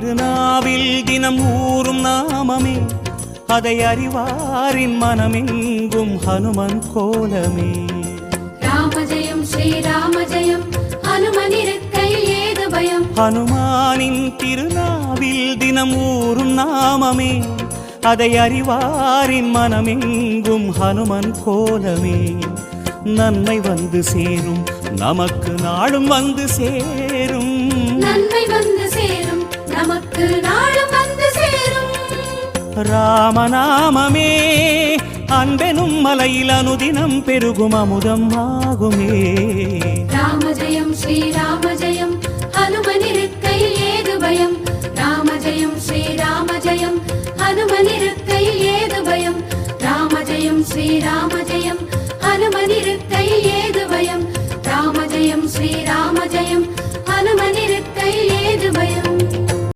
திருநாவில் தினம் ஊறும் நாமமே அதை அறிவாரின் மனமெங்கும் ஹனுமன் கோலமே. ராம ஜெயம் ஸ்ரீராம ஜெயம் ஹனுமனிருக்கையில் ஏது பயம். ஹனுமானின் திருநாவில் தினம் ஊறும் நாமமே அதை அறிவாரின் மனமெங்கும் ஹனுமன் கோலமே. நன்மை வந்து சேரும் நமக்கு நாளும் வந்து சேரும். நன்மை வந்து சேரும் நமக்கு நாளும் வந்து சேரும். ராமநாமமே அன்பெனும் மலையில் அனுதினம் பெருகும் அமுதம் ஆகுமே. ராம ஜெயம் ஸ்ரீராம ஜெயம் ஹனுமனிருக்கையில் ஏது பயம். ராம ஜெயம் ஸ்ரீராம ஜெயம் ஹனுமனிருக்கையில் ஏது பயம். ராம ஜெயம் ஸ்ரீராம ஜெயம் ஹனுமனிருக்கையில்